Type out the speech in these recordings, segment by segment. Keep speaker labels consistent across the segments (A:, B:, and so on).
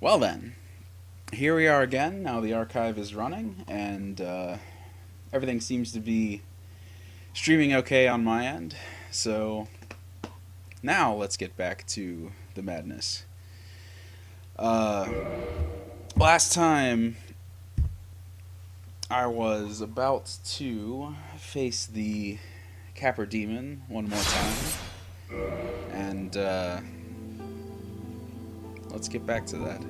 A: Well then, here we are again. Now the archive is running, and everything seems to be streaming okay on my end. So now let's get back to the madness. Uh, Last time I was about to face the Capper Demon one more time, and let's get back to that.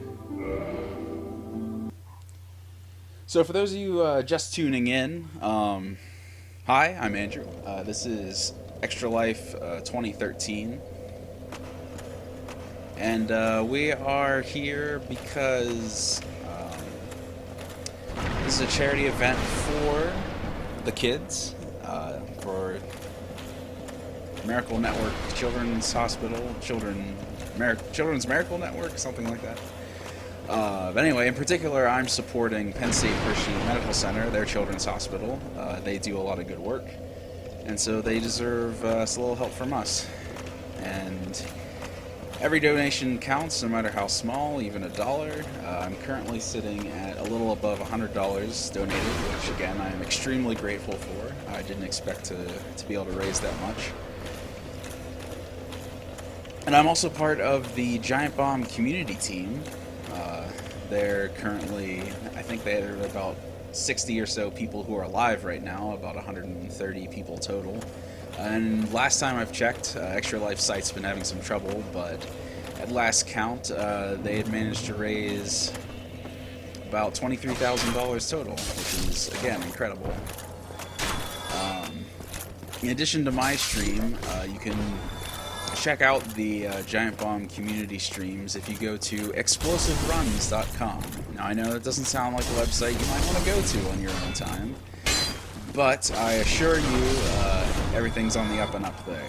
A: So, for those of you just tuning in, hi, I'm Andrew. This is Extra Life 2013. And we are here because this is a charity event for the kids, for Miracle Network Children's Hospital, Children's Miracle Network, something like that. But anyway, in particular, I'm supporting Penn State Hershey Medical Center, their children's hospital. They do a lot of good work, and so they deserve a little help from us. And every donation counts, no matter how small, even $1. I'm currently sitting at a little above $100 donated, which again I am extremely grateful for. I didn't expect to be able to raise that much. And I'm also part of the Giant Bomb community team. They're currently, I think they're about 60 or so people who are alive right now, about 130 people total. And last time I've checked, Extra Life site's been having some trouble, but at last count, they had managed to raise about $23,000 total, which is, again, incredible. In addition to my stream, you can check out the Giant Bomb community streams if you go to explosiveruns.com. Now, I know that doesn't sound like a website you might want to go to on your own time, but I assure you, everything's on the up and up there.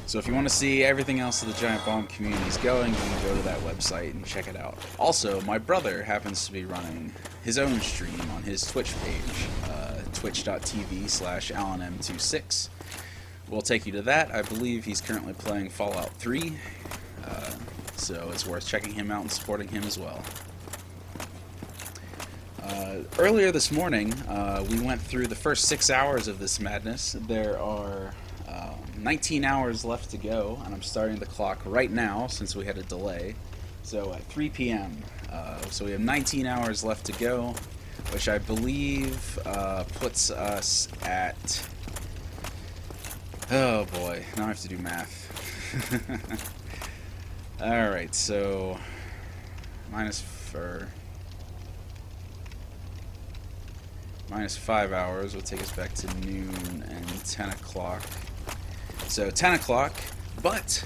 A: So if you want to see everything else that the Giant Bomb community is going, you can go to that website and check it out. Also, my brother happens to be running his own stream on his Twitch page, twitch.tv/AlanM26. We'll take you to that. I believe he's currently playing Fallout 3, so it's worth checking him out and supporting him as well. Earlier this morning, we went through the first 6 hours of this madness. There are 19 hours left to go, and I'm starting the clock right now since we had a delay. So at 3 p.m. So we have 19 hours left to go, which I believe puts us at... Oh boy, now I have to do math. Alright, so minus 5 hours will take us back to noon and 10 o'clock. So 10 o'clock, but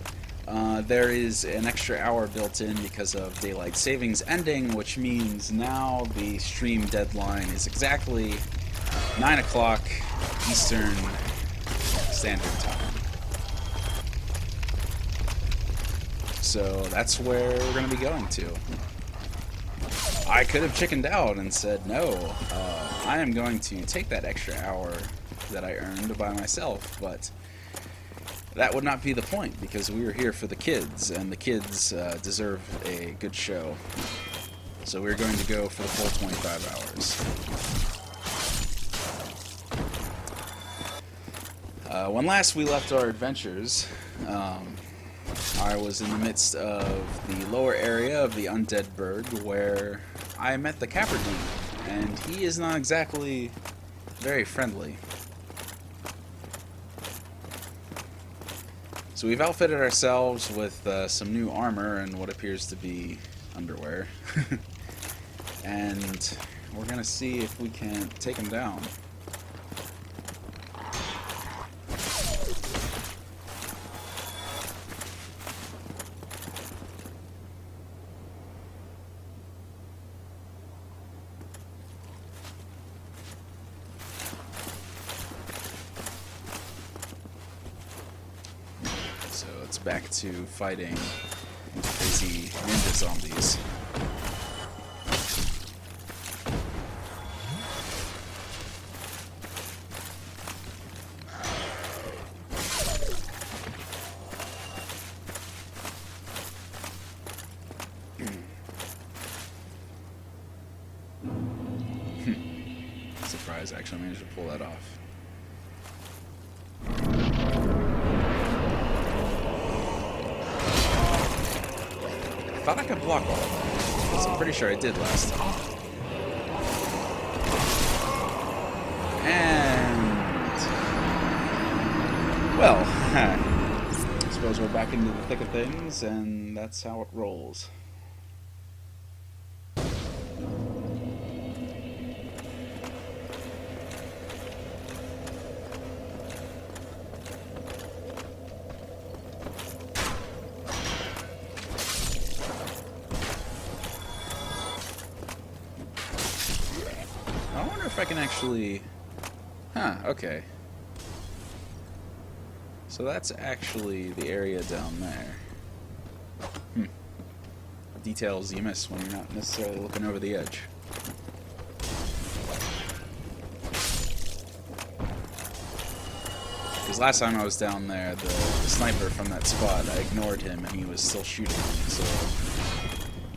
A: there is an extra hour built in because of daylight savings ending, which means now the stream deadline is exactly 9 o'clock Eastern Standard Time. So that's where we're going to be going to. I could have chickened out and said, no, I am going to take that extra hour that I earned by myself, but that would not be the point, because we are here for the kids, and the kids deserve a good show. So we're going to go for the full 25 hours. When last we left our adventures, I was in the midst of the lower area of the Undead Burg, where I met the Capper Demon, and he is not exactly very friendly. So we've outfitted ourselves with some new armor and what appears to be underwear. And we're going to see if we can take him down. So it's back to fighting crazy ninja zombies. surprised I actually managed to pull that off. I thought I could block all of that, so I'm pretty sure I did last time. And... well, I suppose we're back into the thick of things, and that's how it rolls. I wonder if I can actually... huh, okay. So that's actually the area down there. Details you miss when you're not necessarily looking over the edge. Because last time I was down there, the sniper from that spot, I ignored him and he was still shooting me, so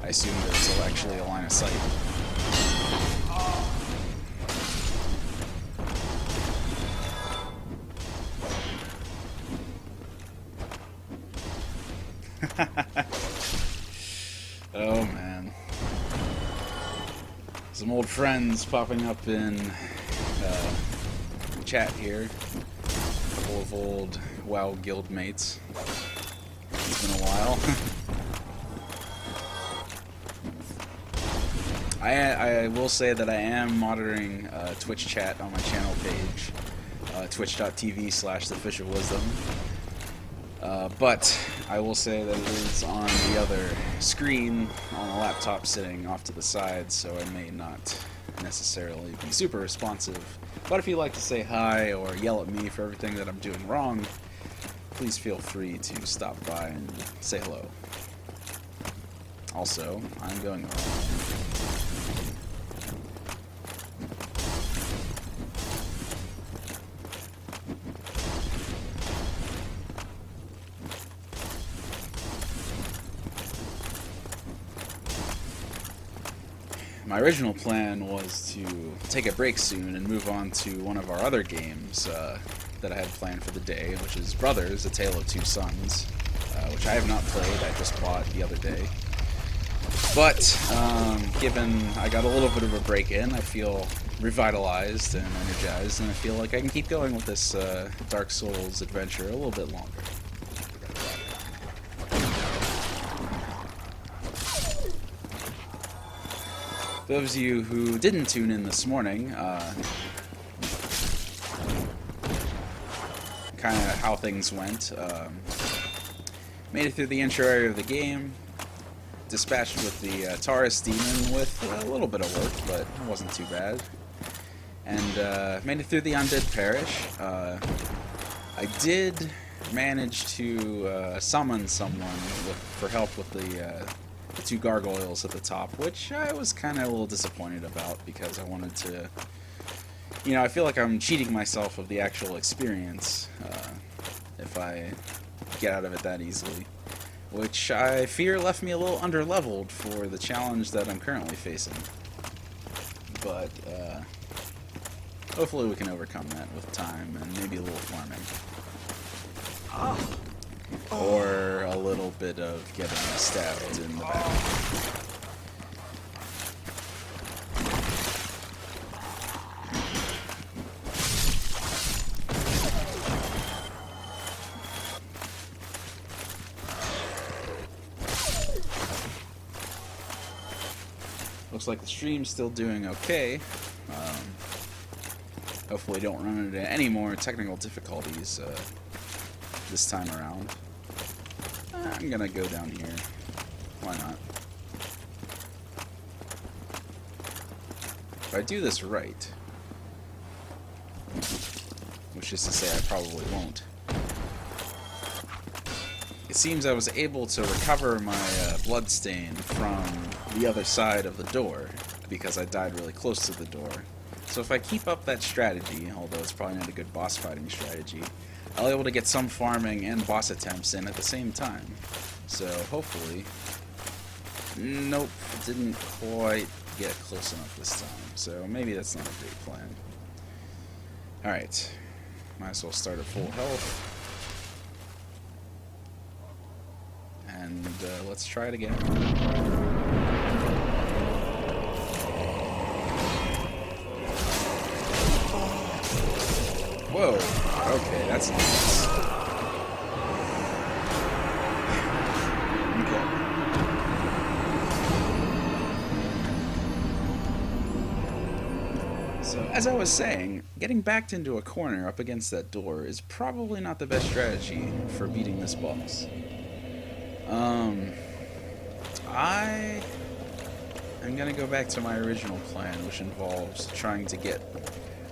A: I assumed there was actually a line of sight. Oh man. Some old friends popping up in chat here. A couple of old WoW guild mates. It's been a while. I will say that I am monitoring Twitch chat on my channel page, twitch.tv/thefishofwisdom. But I will say that it is on the other screen on a laptop sitting off to the side, so I may not necessarily be super responsive. But if you'd like to say hi or yell at me for everything that I'm doing wrong, please feel free to stop by and say hello. Also, I'm going wrong. My original plan was to take a break soon and move on to one of our other games that I had planned for the day, which is Brothers: A Tale of Two Sons, which I have not played. I just bought the other day. But given I got a little bit of a break in, I feel revitalized and energized, and I feel like I can keep going with this Dark Souls adventure a little bit longer. For those of you who didn't tune in this morning, kind of how things went. Made it through the intro area of the game, dispatched with the Taurus demon with a little bit of work, but it wasn't too bad. And made it through the Undead Parish. I did manage to summon someone for help with the two gargoyles at the top, which I was kind of a little disappointed about because I wanted to, you know, I feel like I'm cheating myself of the actual experience if I get out of it that easily, which I fear left me a little underleveled for the challenge that I'm currently facing. But hopefully we can overcome that with time and maybe a little farming. Or a little bit of getting stabbed in the back. Looks like the stream's still doing okay. Hopefully don't run into any more technical difficulties this time around. I'm gonna go down here. Why not? If I do this right, which is to say I probably won't, it seems I was able to recover my bloodstain from the other side of the door because I died really close to the door. So if I keep up that strategy, although it's probably not a good boss fighting strategy, I'll be able to get some farming and boss attempts in at the same time. So hopefully... Nope, didn't quite get close enough this time. So maybe that's not a great plan. Alright. Might as well start at full health. And let's try it again. Whoa. Okay, that's nice. Okay. So, as I was saying, getting backed into a corner up against that door is probably not the best strategy for beating this boss. I am gonna go back to my original plan, which involves trying to get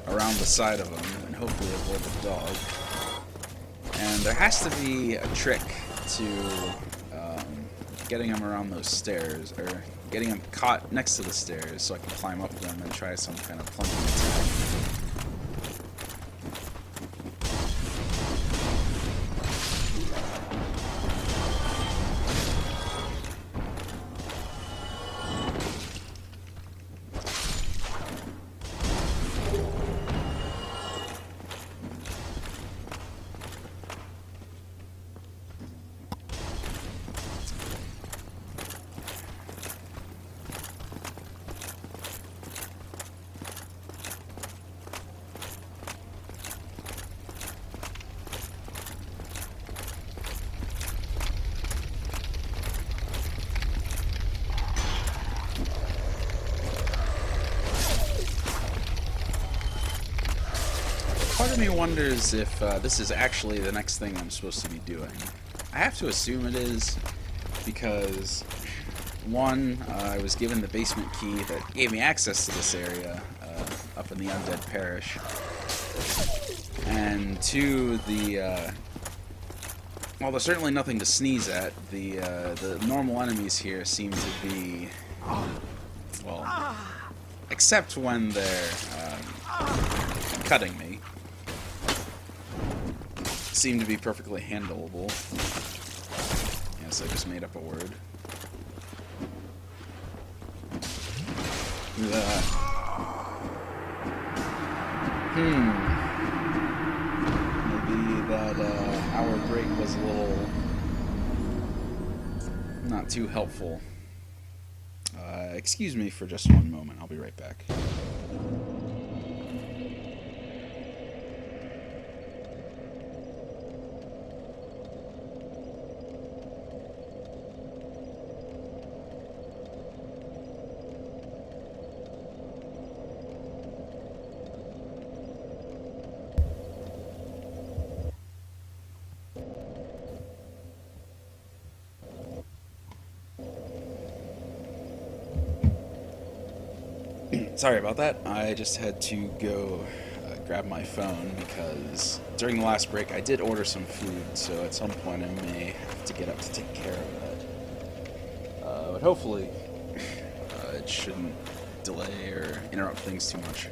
A: around the side of him and hopefully avoid the dog. And there has to be a trick to getting him around those stairs, or getting him caught next to the stairs so I can climb up them and try some kind of plunging attack. Part of me wonders if this is actually the next thing I'm supposed to be doing. I have to assume it is, because one, I was given the basement key that gave me access to this area up in the Undead Parish, and two, well, there's certainly nothing to sneeze at. The normal enemies here seem to be, well, except when they're cutting me, seem to be perfectly handleable. Yes, I just made up a word. Maybe that hour break was a little not too helpful. Excuse me for just one moment. I'll be right back. Sorry about that. I just had to go grab my phone because during the last break I did order some food, so at some point I may have to get up to take care of that. But hopefully it shouldn't delay or interrupt things too much.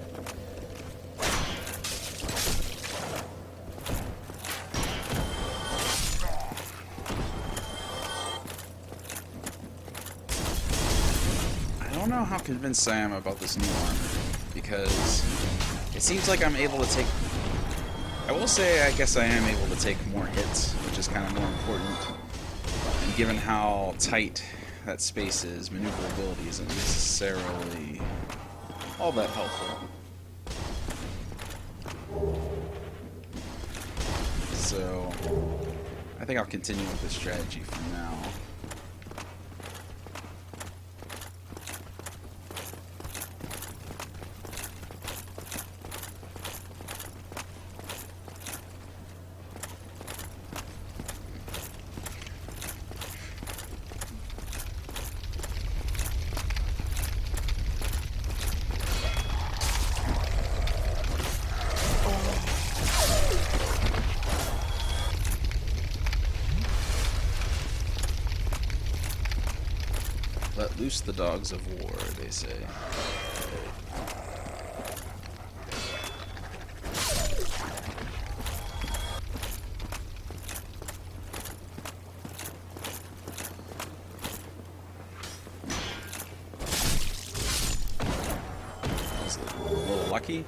A: I don't know how convinced I am about this new armor, because it seems like I'm able to take... I will say I guess I am able to take more hits, which is kind of more important. And given how tight that space is, maneuverability isn't necessarily all that helpful. So I think I'll continue with this strategy for now. Let loose the dogs of war, they say. Was it a little lucky?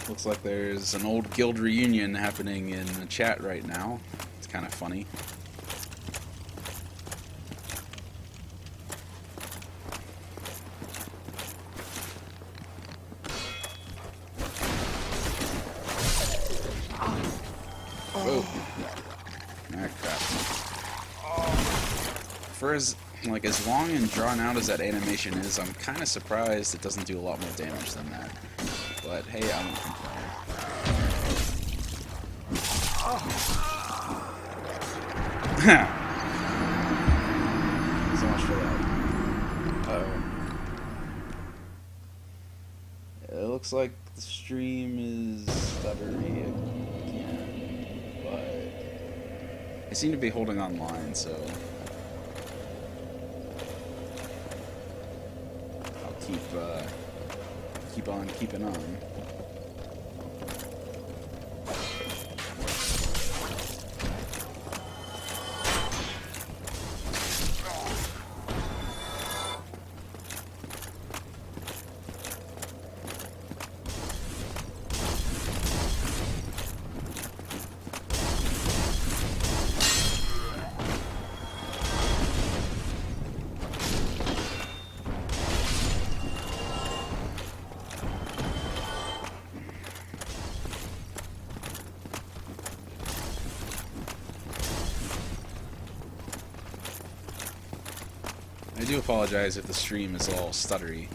A: Looks like there's an old guild reunion happening in the chat right now. It's kind of funny. Whoa. Ah, crap. For as long and drawn out as that animation is, I'm kind of surprised it doesn't do a lot more damage than that. But hey, I won't complain. So much for that. Uh-oh. It looks like the stream is stuttery again, but I seem to be holding online, so I'll keep on keeping on. I do apologize if the stream is all stuttery.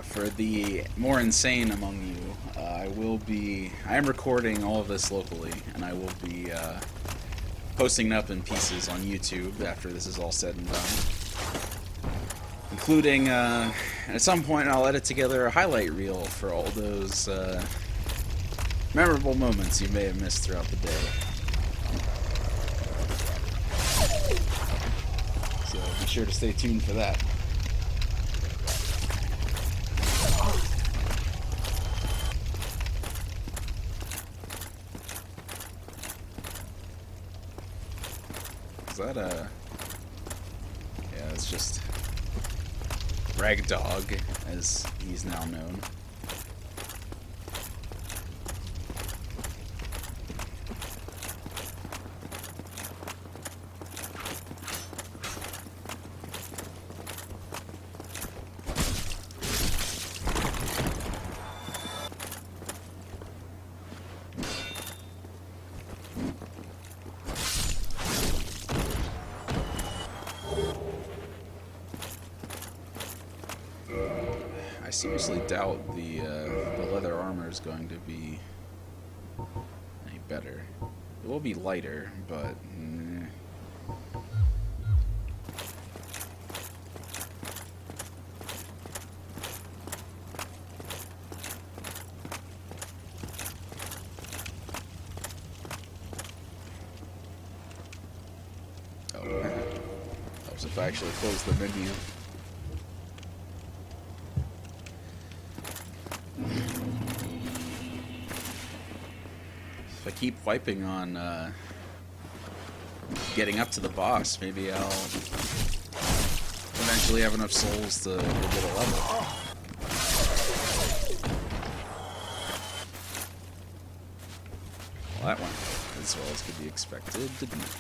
A: For the more insane among you, I am recording all of this locally, and I will be posting it up in pieces on YouTube after this is all said and done. Including, at some point, I'll edit together a highlight reel for all those memorable moments you may have missed throughout the day. So be sure to stay tuned for that. Is that a... Yeah, it's just Rag Dog, as he's now known. I seriously doubt the leather armor is going to be any better. It will be lighter, but oh, helps if I actually close the menu. If I keep wiping on getting up to the boss, maybe I'll eventually have enough souls to get a level. Well, that went as well as could be expected, didn't it?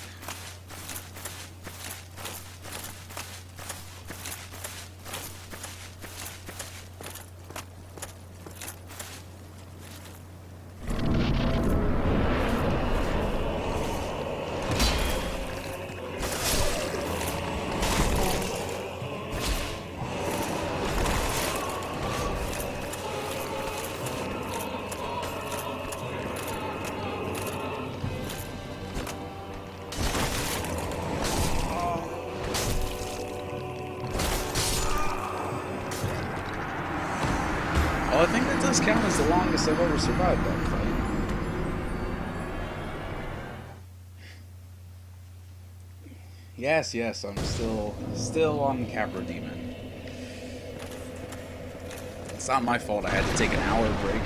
A: Well, I think that does count as the longest I've ever survived that fight. Yes, I'm still on Capra Demon. It's not my fault I had to take an hour break.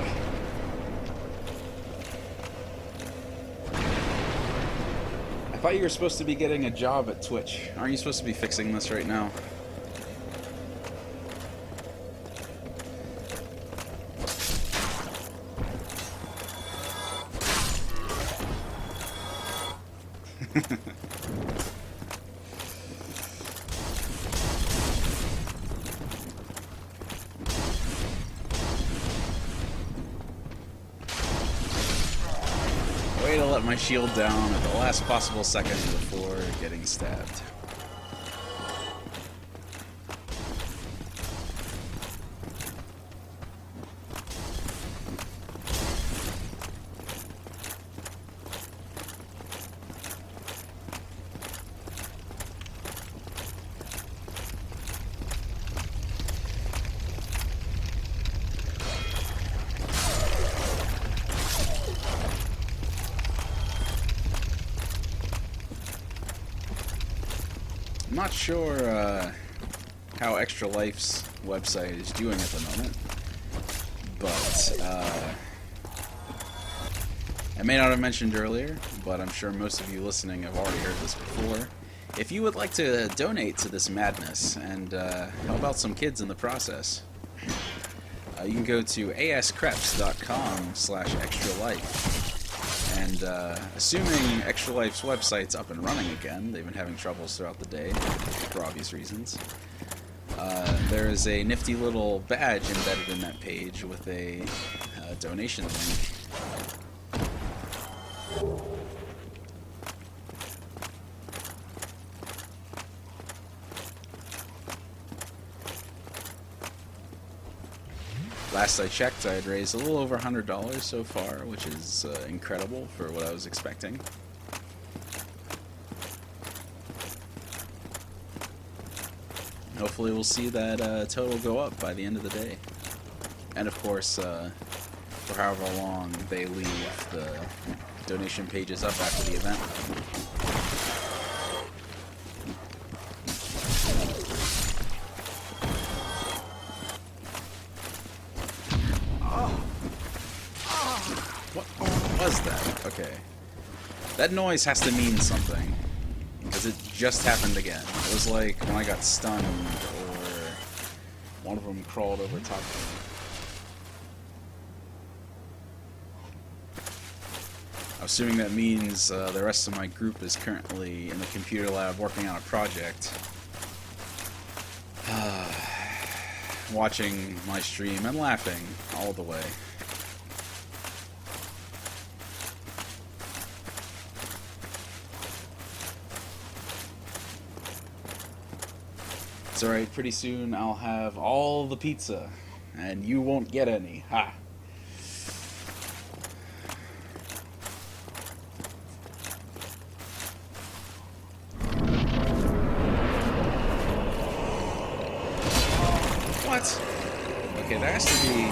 A: I thought you were supposed to be getting a job at Twitch. Aren't you supposed to be fixing this right now? Way to let my shield down at the last possible second before getting stabbed. I'm not sure how Extra Life's website is doing at the moment, but I may not have mentioned earlier, but I'm sure most of you listening have already heard this before. If you would like to donate to this madness and help out some kids in the process, you can go to askreps.com/extralife. And assuming Extra Life's website's up and running again, they've been having troubles throughout the day, for obvious reasons. There is a nifty little badge embedded in that page with a donation link. Last I checked, I had raised a little over $100 so far, which is incredible for what I was expecting. Hopefully we'll see that total go up by the end of the day. And of course, for however long they leave the donation pages up after the event. What was that? Okay. That noise has to mean something. Because it just happened again. It was like when I got stunned or one of them crawled over top of me. I'm assuming that means the rest of my group is currently in the computer lab working on a project. Watching my stream and laughing all the way. It's alright, pretty soon I'll have all the pizza, and you won't get any. Ha! What? Okay, there has to be...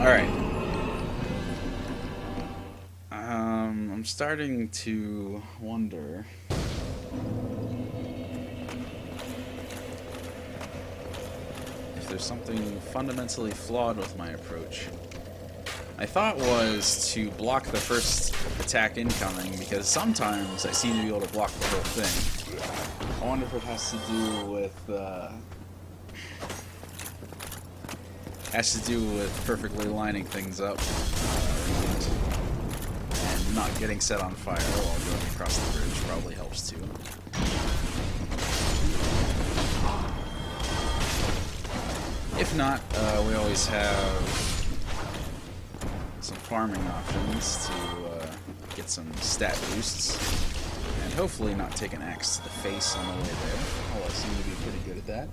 A: Alright. I'm starting to wonder if there's something fundamentally flawed with my approach. My thought was to block the first attack incoming, because sometimes I seem to be able to block the whole thing. I wonder if it has to do with perfectly lining things up and not getting set on fire while going across the bridge. Probably helps too. If not, we always have some farming options to get some stat boosts, and hopefully not take an axe to the face on the way there, although I seem to be pretty good at that.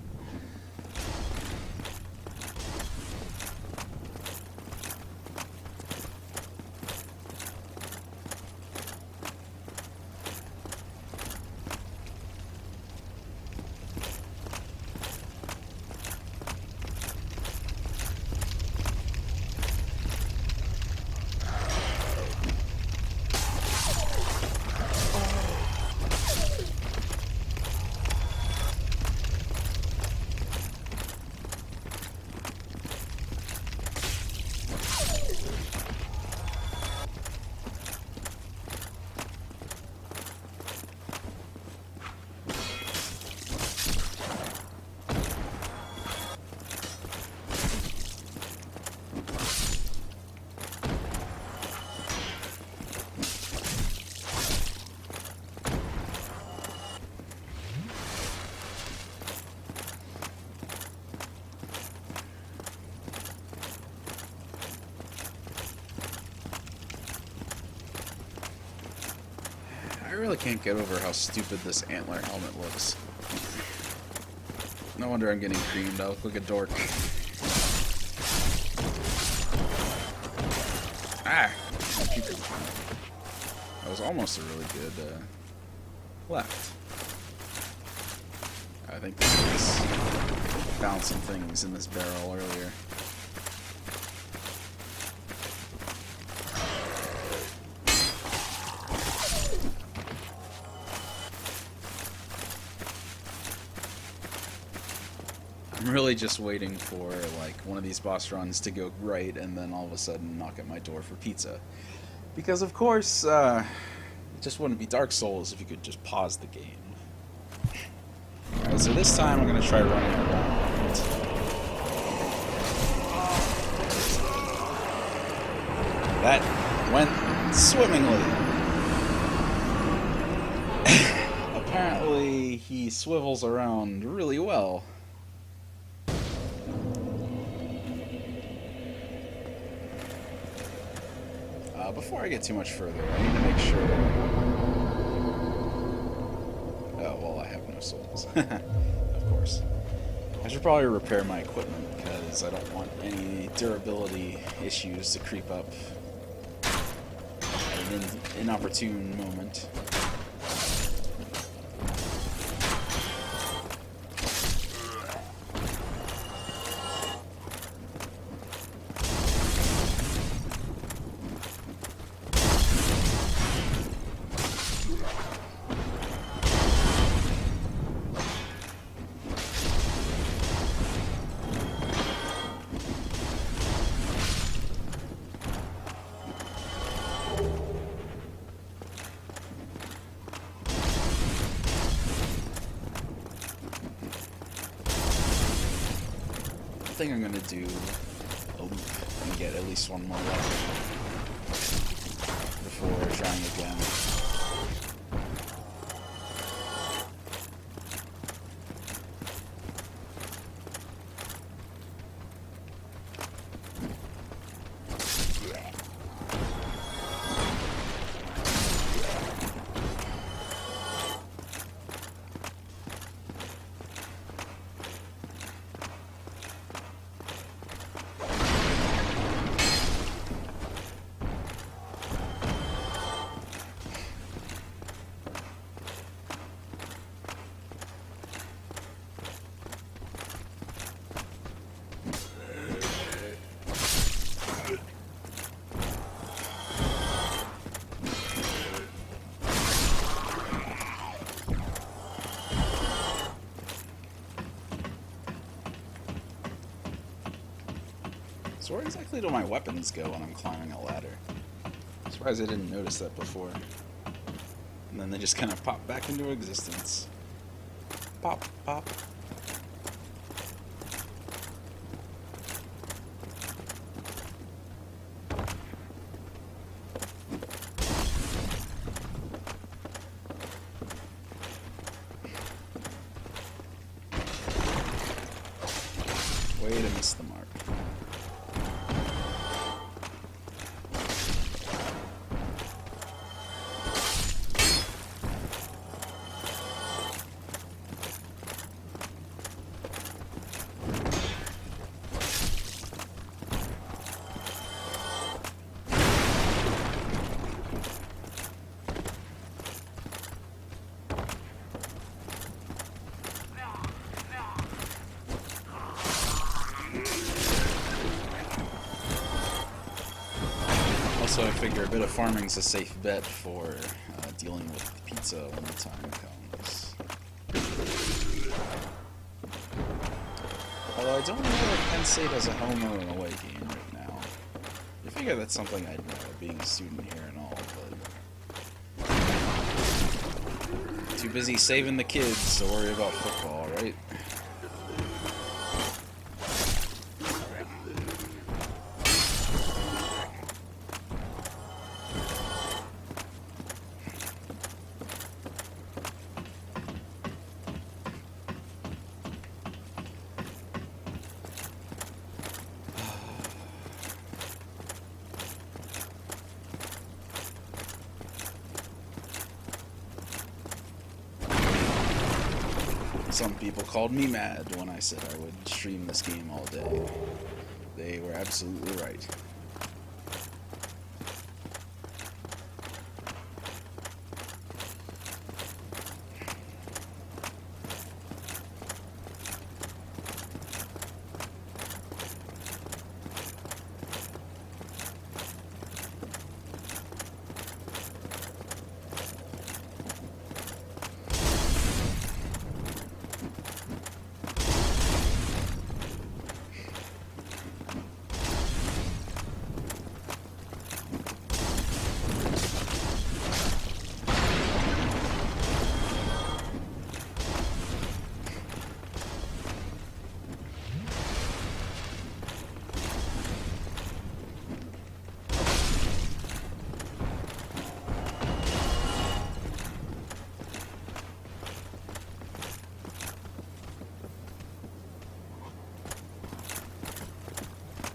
A: really can't get over how stupid this antler helmet looks. No wonder I'm getting creamed. I look like a dork. Ah! That was almost a really good left. I think this found some things in this barrel earlier. I'm really just waiting for like one of these boss runs to go right and then all of a sudden knock at my door for pizza. Because of course, it just wouldn't be Dark Souls if you could just pause the game. Alright, so this time I'm going to try running around. That went swimmingly. Apparently he swivels around really well. Before I get too much further, I need to make sure... Oh, well, I have no souls. Of course. I should probably repair my equipment, because I don't want any durability issues to creep up at an inopportune moment. I think I'm going to do a loop and get at least one more level before trying again. So where exactly do my weapons go when I'm climbing a ladder? I'm surprised I didn't notice that before. And then they just kind of pop back into existence. Pop, pop. Way to miss the mark. So I figure a bit of farming's a safe bet for dealing with pizza when the time comes. Although I don't know if Penn State has a home or an away game right now. I figure that's something I'd know, being a student here and all, but... Too busy saving the kids to worry about football, right? Some people called me mad when I said I would stream this game all day. They were absolutely right.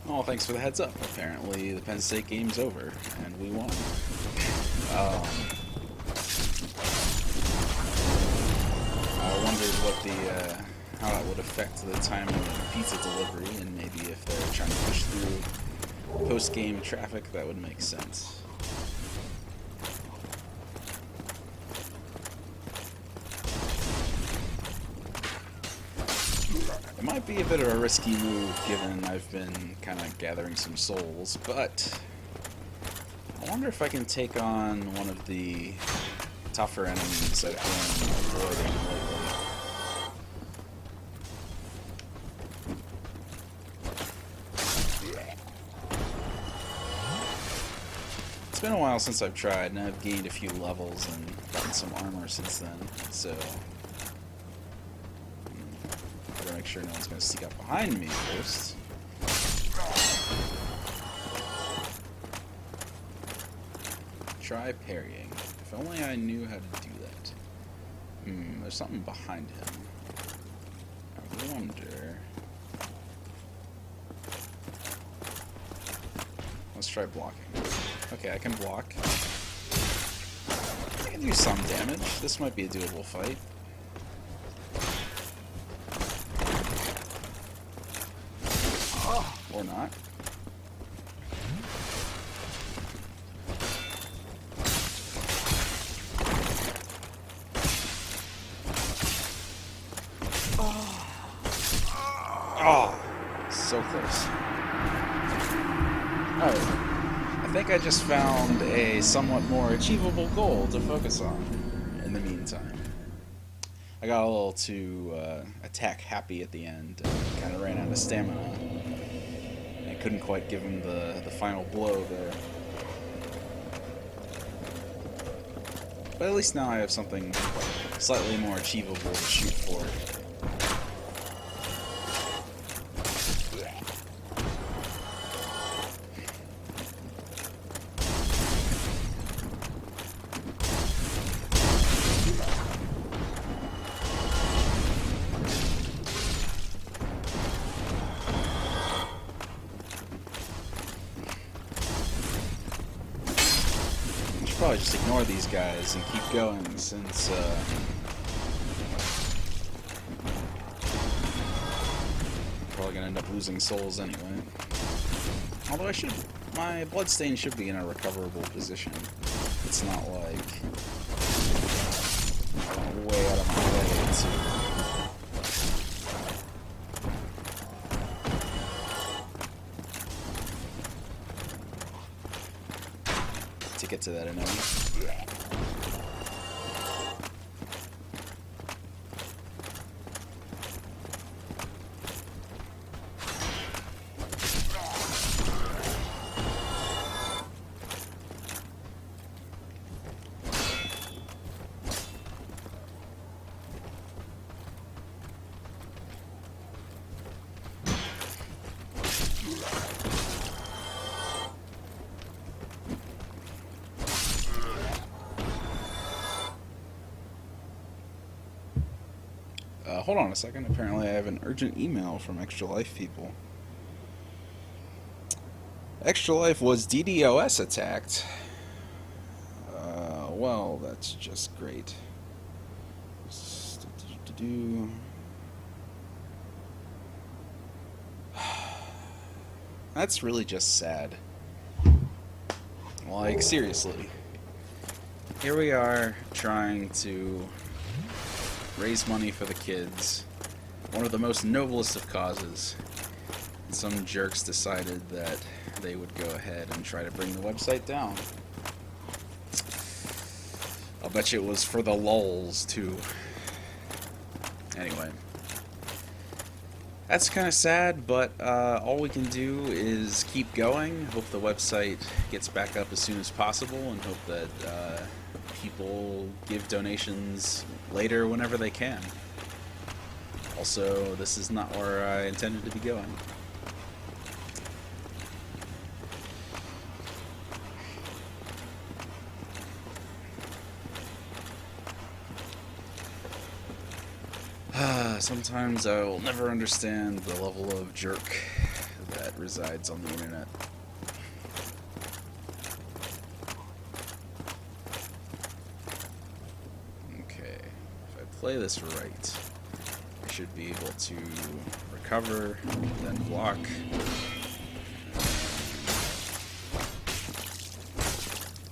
A: Oh, thanks for the heads up. Apparently, the Penn State game's over, and we won. I wondered what how that would affect the timing of pizza delivery, and maybe if they're trying to push through post-game traffic, that would make sense. It might be a bit of a risky move, given I've been kind of gathering some souls, but I wonder if I can take on one of the tougher enemies I've been avoiding lately. It's been a while since I've tried, and I've gained a few levels and gotten some armor since then, so better make sure no one's going to sneak up behind me first. Try parrying. If only I knew how to do that. There's something behind him. I wonder. Let's try blocking. Okay, I can block. I can do some damage. This might be a doable fight. Or not. Oh, so close. Oh. I think I just found a somewhat more achievable goal to focus on in the meantime. I got a little too attack happy at the end and kind of ran out of stamina. And I couldn't quite give him the final blow there. But at least now I have something slightly more achievable to shoot for. Probably just ignore these guys and keep going, since probably gonna end up losing souls anyway. Although my bloodstain should be in a recoverable position. It's not like I went way out of my way to get to that enemy. Hold on a second. Apparently I have an urgent email from Extra Life people. Extra Life was DDoS attacked. Well, that's just great. do. That's really just sad. Like, seriously. Here we are trying to raise money for the kids. One of the most noblest of causes. And some jerks decided that they would go ahead and try to bring the website down. I'll bet you it was for the lulz, too. Anyway. That's kind of sad, but all we can do is keep going. Hope the website gets back up as soon as possible, and hope that people give donations later whenever they can. Also, this is not where I intended to be going. Sometimes I will never understand the level of jerk that resides on the internet. Okay, if I play this right, I should be able to recover, then block.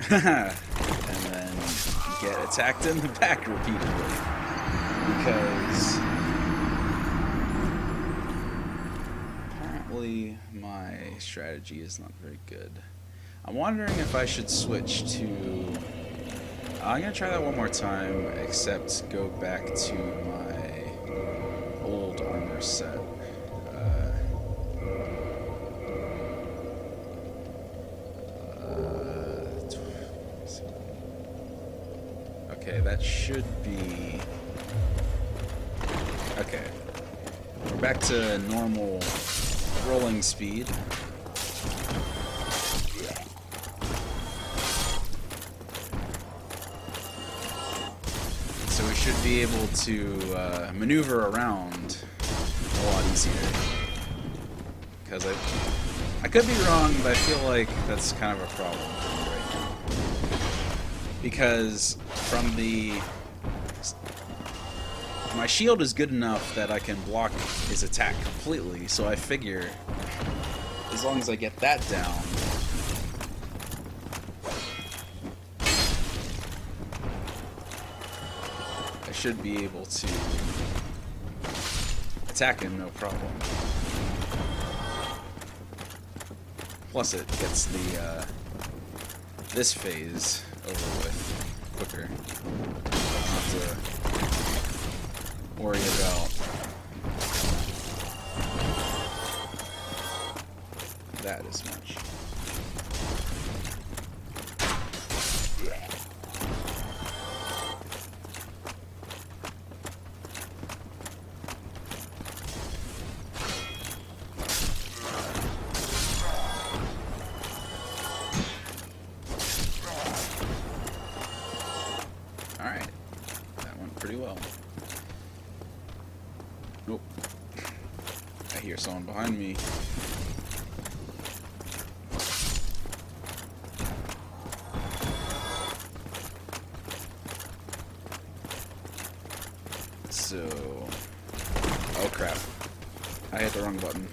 A: And then get attacked in the back repeatedly. Because apparently my strategy is not very good. I'm wondering if I should switch to... I'm going to try that one more time, except go back to my old armor set. Okay, that should be... Okay. We're back to normal rolling speed. So we should be able to maneuver around a lot easier. Because I could be wrong, but I feel like that's kind of a problem for me right now. Because from the... My shield is good enough that I can block his attack completely, so I figure as long as I get that down, I should be able to attack him no problem. Plus it gets the this phase over with quicker. I don't have to worry about that as much. Alright, that went pretty well. Nope. I hear someone behind me. So... Oh crap. I hit the wrong button.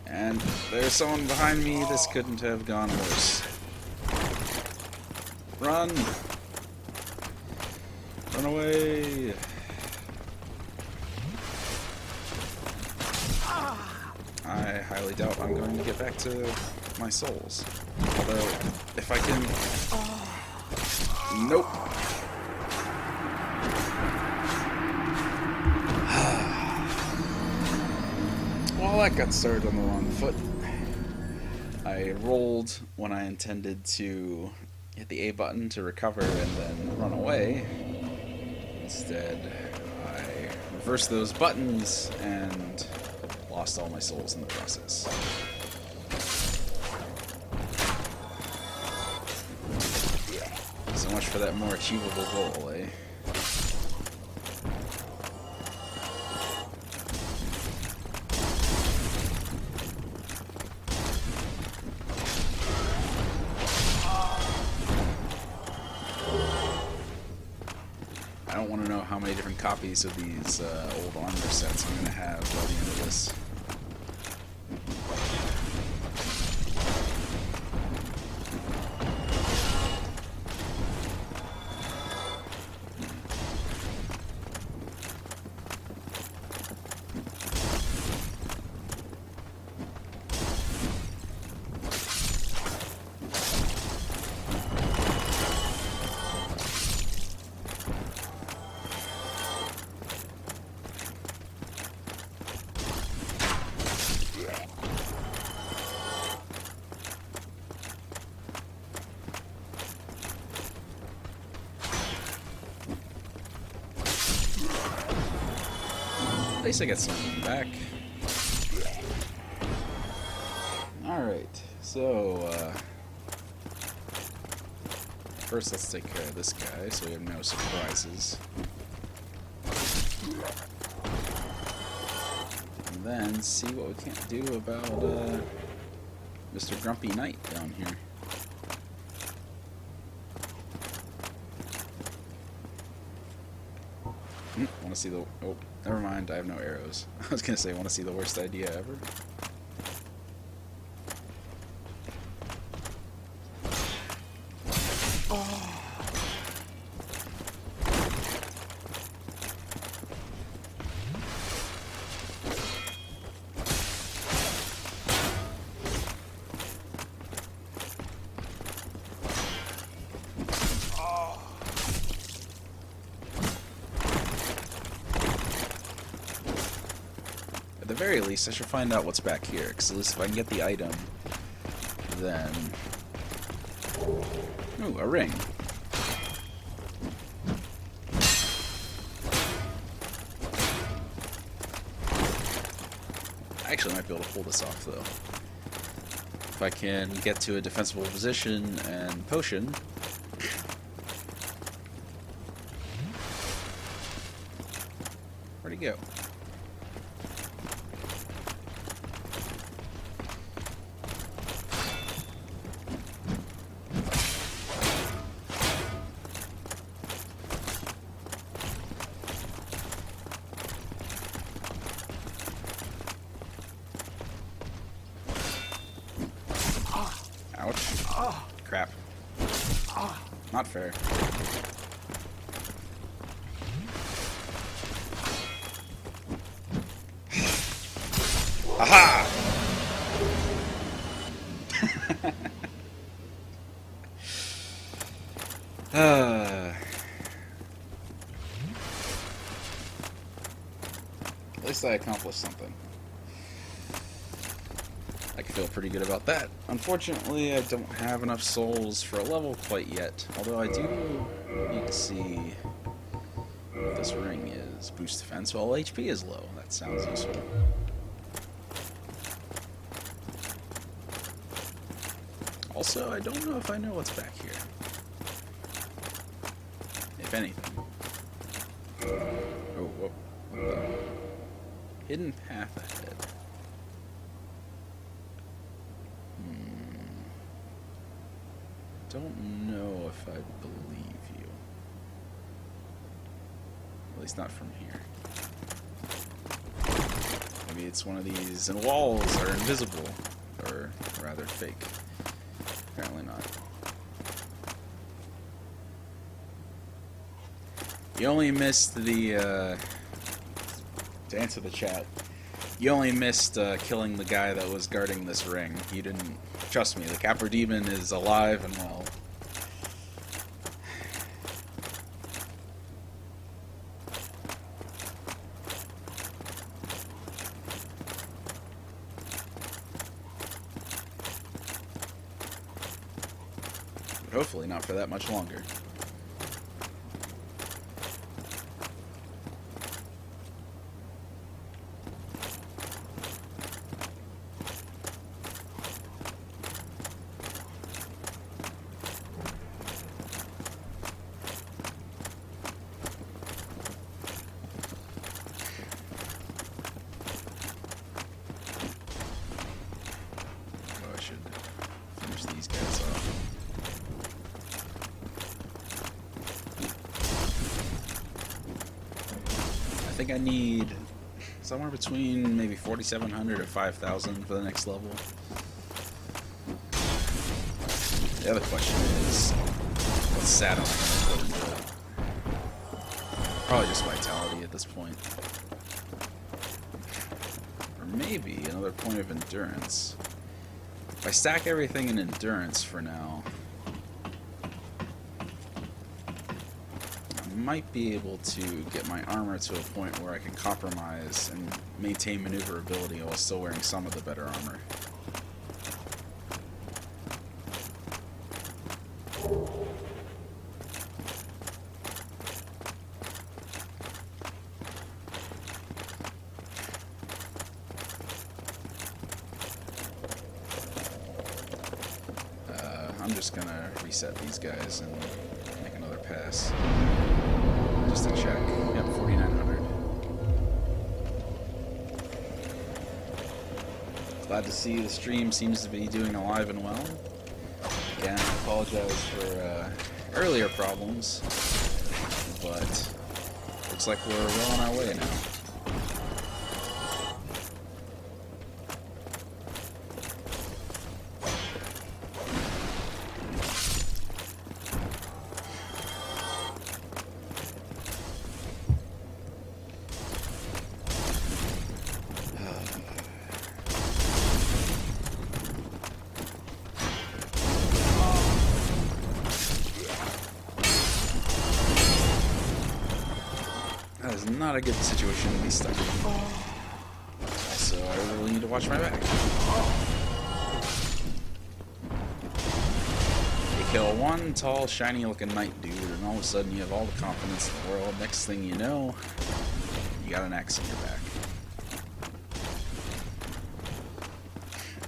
A: And there's someone behind me. This couldn't have gone worse. Run! Run away! I highly doubt I'm going to get back to my souls. Although, if I can... Nope. Well, that got started on the wrong foot. I rolled when I intended to hit the A button to recover and then run away. Instead, I reversed those buttons and lost all my souls in the process. So much for that more achievable goal, eh? I don't want to know how many different copies of these old armor sets I'm going to have by the end of this. At least I get something back. Alright, so, first let's take care of this guy so we have no surprises. And then see what we can't do about, Mr. Grumpy Knight down here. Want to see the... Oh, never mind, I have no arrows. I was going to say, want to see the worst idea ever? Oh. At the very least, I should find out what's back here, because at least if I can get the item, then... Ooh, a ring. I actually might be able to pull this off, though. If I can get to a defensible position and potion... Where'd he go? Ouch. Oh. Crap. Oh. Not fair. Aha! At least I accomplished something. I can feel pretty good about that. Unfortunately, I don't have enough souls for a level quite yet. Although I do need to see what this ring is. Boost defense while HP is low. That sounds useful. Also, I don't know if I know what's back here. If anything. Oh, whoa. Hidden path ahead. Don't know if I believe you. At least not from here. Maybe it's one of these, and walls are invisible, or rather fake. Apparently not. You only missed the, to answer the chat, you only missed killing the guy that was guarding this ring. You didn't... Trust me, the Capra Demon is alive and well. But hopefully not for that much longer. think I need somewhere between maybe 4,700 or 5,000 for the next level. The other question is, what stat am I going to put into it? Probably just vitality at this point. Or maybe another point of endurance. If I stack everything in endurance for now, I might be able to get my armor to a point where I can compromise and maintain maneuverability while still wearing some of the better armor. I'm just gonna reset these guys and make another pass. Just to check. Yep, 4,900. Glad to see the stream seems to be doing alive and well. Again, I apologize for earlier problems, but looks like we're well on our way now. That is not a good situation to be stuck in. So I really need to watch my back. You kill one tall, shiny looking knight dude, and all of a sudden you have all the confidence in the world. Next thing you know, you got an axe in your back.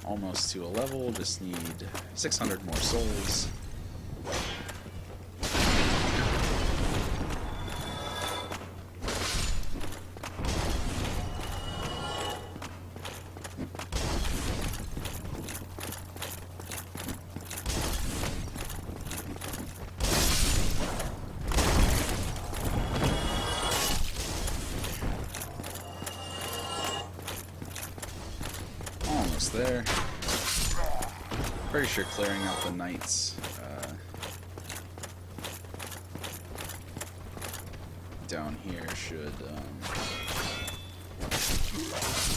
A: Almost to a level, just need 600 more souls. Almost there. Pretty sure clearing out the knights down here should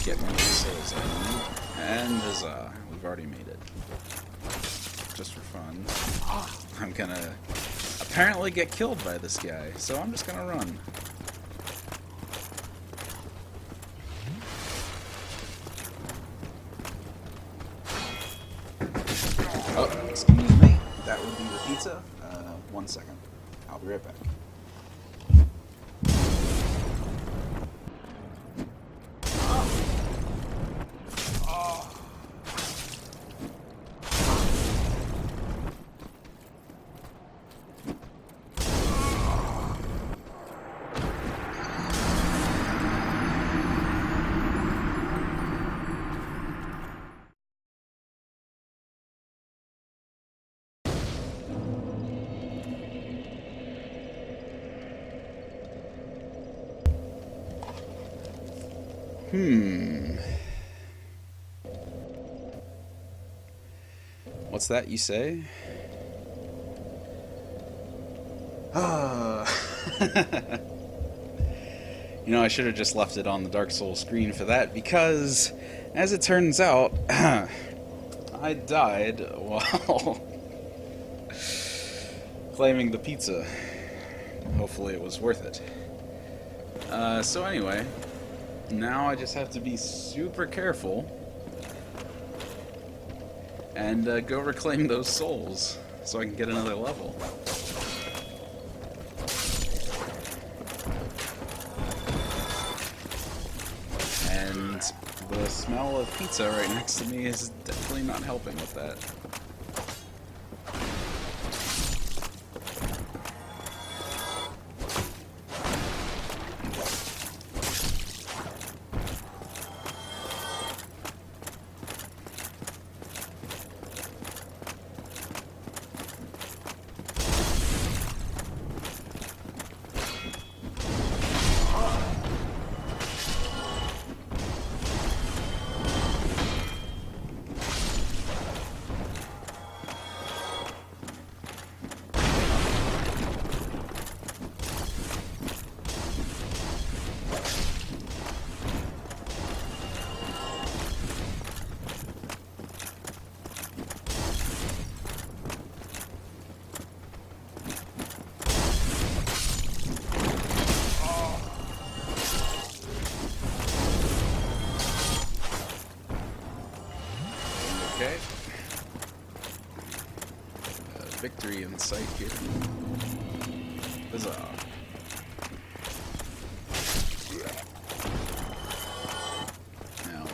A: get me the souls I need. And huzzah, we've already made it. Just for fun. I'm gonna apparently get killed by this guy, so I'm just gonna run. Oh, excuse me. That would be the pizza. 1 second. I'll be right back. What's that you say? You know, I should have just left it on the Dark Souls screen for that, because, as it turns out, I died while claiming the pizza. Hopefully it was worth it. So anyway, now I just have to be super careful and go reclaim those souls so I can get another level. And the smell of pizza right next to me is definitely not helping with that. victory in sight here. Huzzah. Now,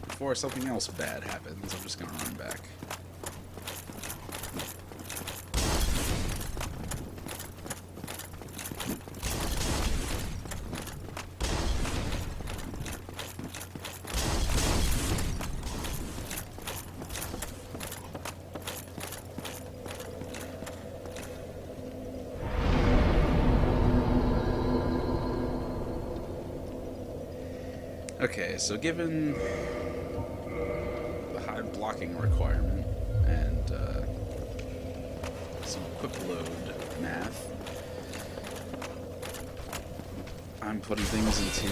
A: before something else bad happens, I'm just gonna run back. Okay, so given the high blocking requirement and some quick load math, I'm putting things into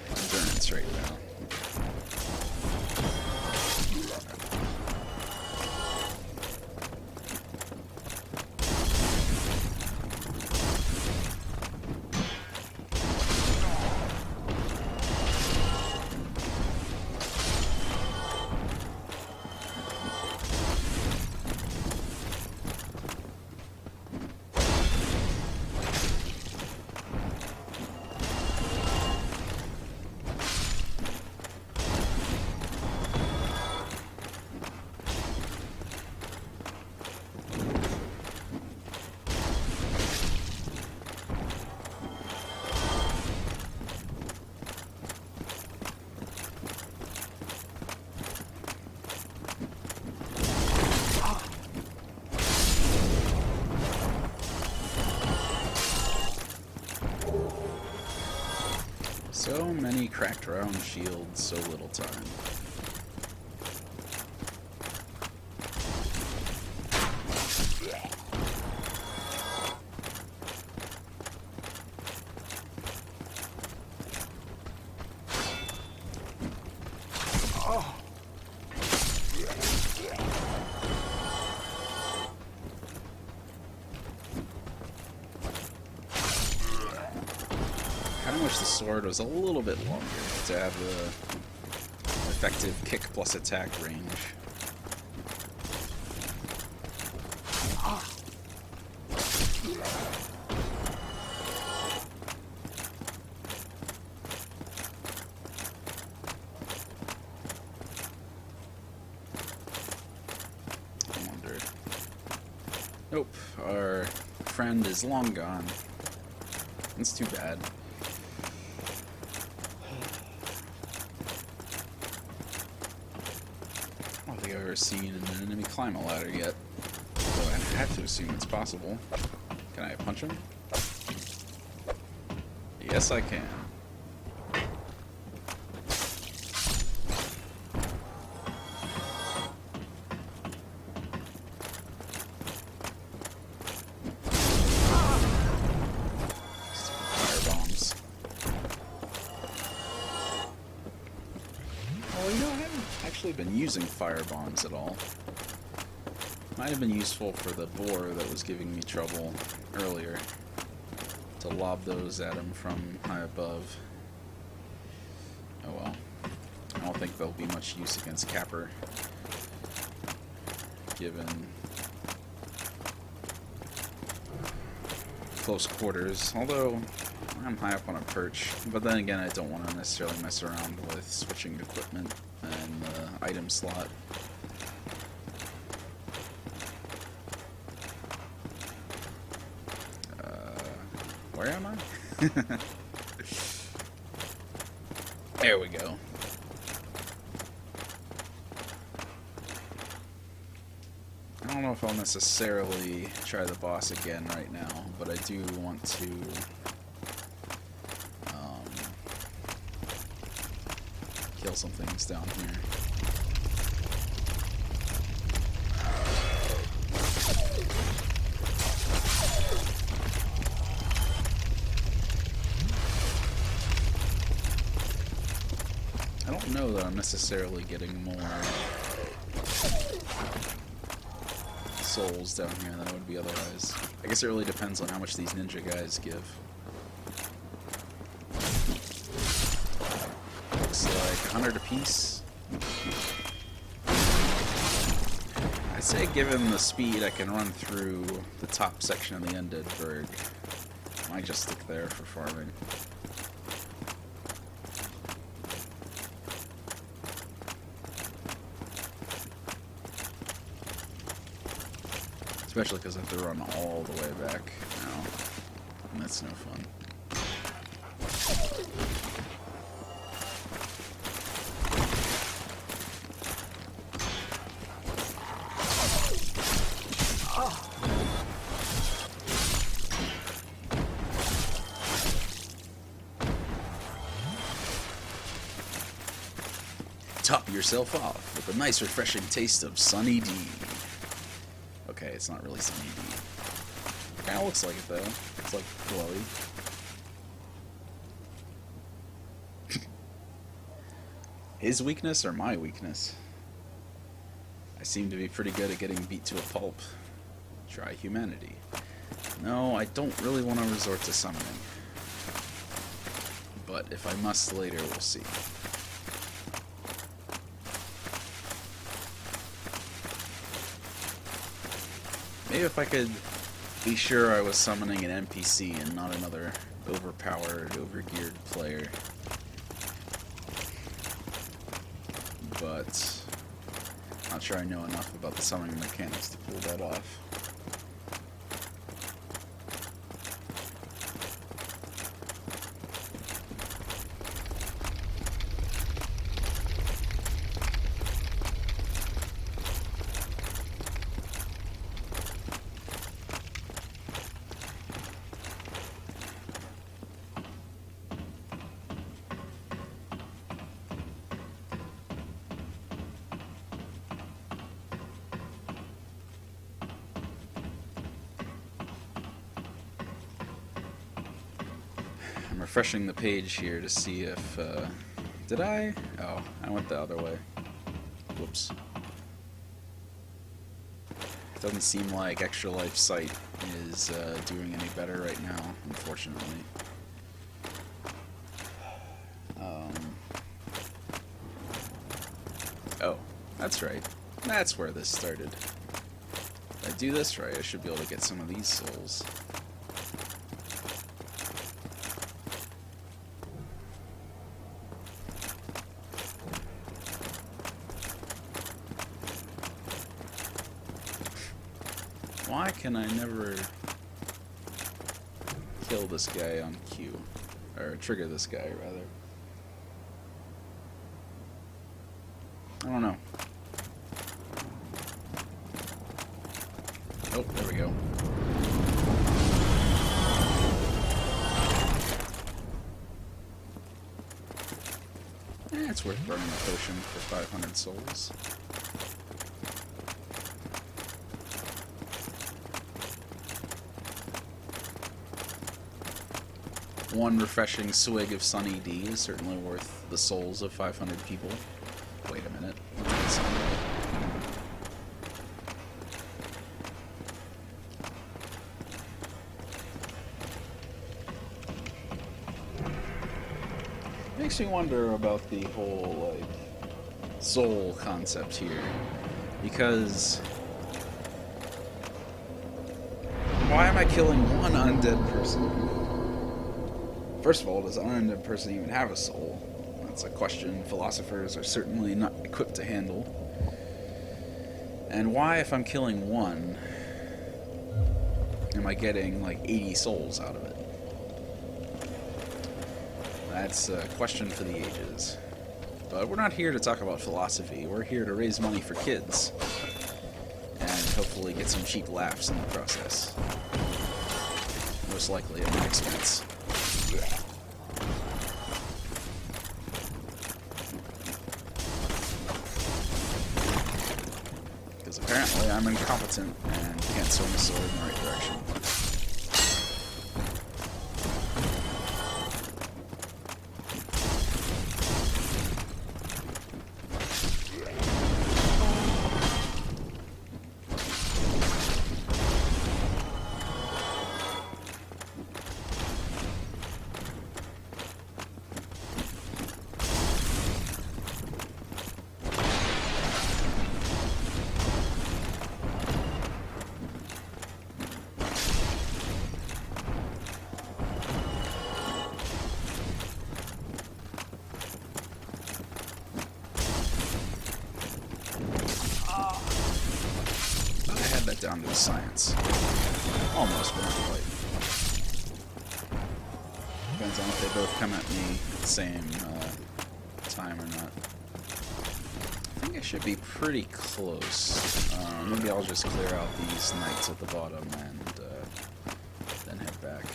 A: endurance right now. So many cracked round shields, so little time. I wish the sword was a little bit longer to have the effective kick plus attack range. I wonder. Nope, our friend is long gone. That's too bad. I don't think I've ever seen an enemy climb a ladder yet. Though I have to assume it's possible. Can I punch him? Yes, I can. Firebombs. Well, you know, I haven't actually been using firebombs at all. Might have been useful for the boar that was giving me trouble earlier, to lob those at him from high above. Oh well. I don't think they'll be much use against Capper, given close quarters, although I'm high up on a perch. But then again, I don't want to necessarily mess around with switching equipment and the item slot. Where am I? There we go. I don't know if I'll necessarily try the boss again right now, but I do want to kill some things down here. I don't know that I'm necessarily getting more souls down here than I would be otherwise. I guess it really depends on how much these ninja guys give. Looks like 100 apiece. say given the speed I can run through the top section of the undead berg. I might just stick there for farming. Especially because I have to run all the way back now. And that's no fun. Top yourself off with a nice refreshing taste of Sunny D. Okay, it's not really Sunny D. Kinda looks like it though. It's like glowy. His weakness or my weakness? I seem to be pretty good at getting beat to a pulp. Try humanity. No, I don't really want to resort to summoning. But if I must later, we'll see. Maybe if I could be sure I was summoning an NPC and not another overpowered, overgeared player. But not sure I know enough about the summoning mechanics to pull that off. I'm refreshing the page here to see if, did I? Oh, I went the other way. Whoops. It doesn't seem like Extra Life Sight is doing any better right now, unfortunately. Oh, that's right. That's where this started. If I do this right, I should be able to get some of these souls. Why can I never kill this guy on cue? Or trigger this guy, rather. I don't know. Oh, there we go. It's worth burning a potion for 500 souls. One refreshing swig of Sunny D is certainly worth the souls of 500 people. Wait a minute. Makes me wonder about the whole, like, soul concept here. Because why am I killing one undead person? First of all, does an undead person even have a soul? That's a question philosophers are certainly not equipped to handle. And why, if I'm killing one, am I getting like 80 souls out of it? That's a question for the ages. But we're not here to talk about philosophy. We're here to raise money for kids. And hopefully get some cheap laughs in the process. Most likely at my expense. Because apparently I'm incompetent and can't swing a sword in the right direction. down to the science. Almost, but not quite. Depends on if they both come at me at the same time or not. I think I should be pretty close. Maybe I'll just clear out these knights at the bottom and then head back.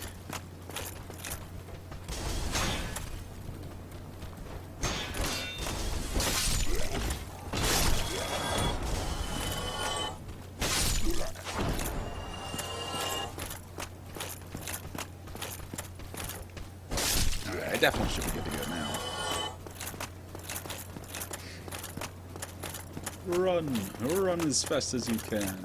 A: Alright, I definitely should be good to go now. Run as fast as you can.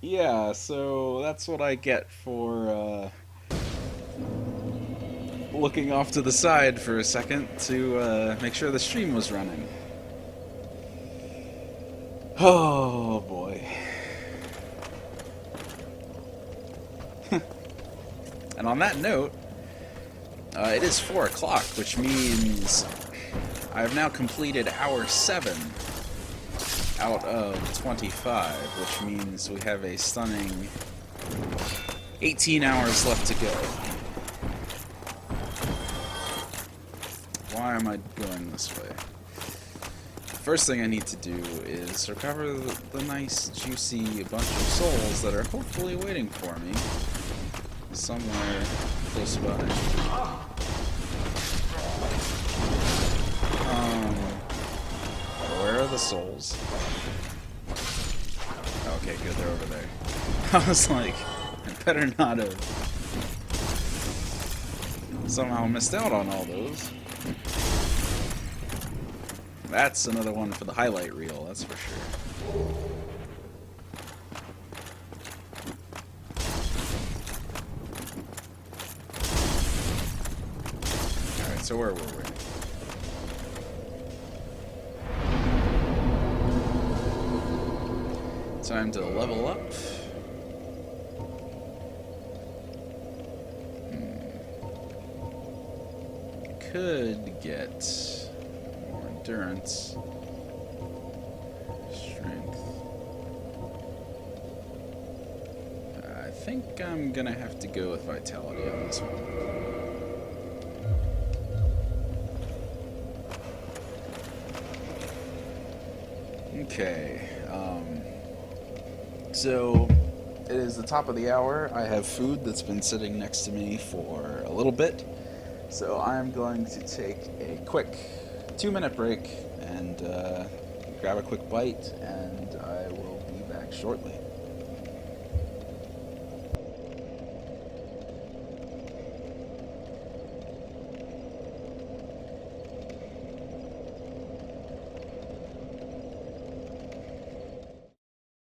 A: Yeah, so that's what I get for looking off to the side for a second to make sure the stream was running. Oh boy. And on that note, it is 4 o'clock, which means I have now completed hour 7 out of 25, which means we have a stunning 18 hours left to go. Why am I going this way? First thing I need to do is recover the nice, juicy bunch of souls that are hopefully waiting for me somewhere close by. Where are the souls? Okay, good, they're over there. I was like, I better not have somehow missed out on all those. That's another one for the highlight reel, that's for sure. Alright, so where were we? Time to level up. Could get more endurance, strength. I think I'm gonna have to go with vitality on this one. Okay. So it is the top of the hour. I have food that's been sitting next to me for a little bit. So I'm going to take a quick 2-minute break and grab a quick bite, and I will be back shortly.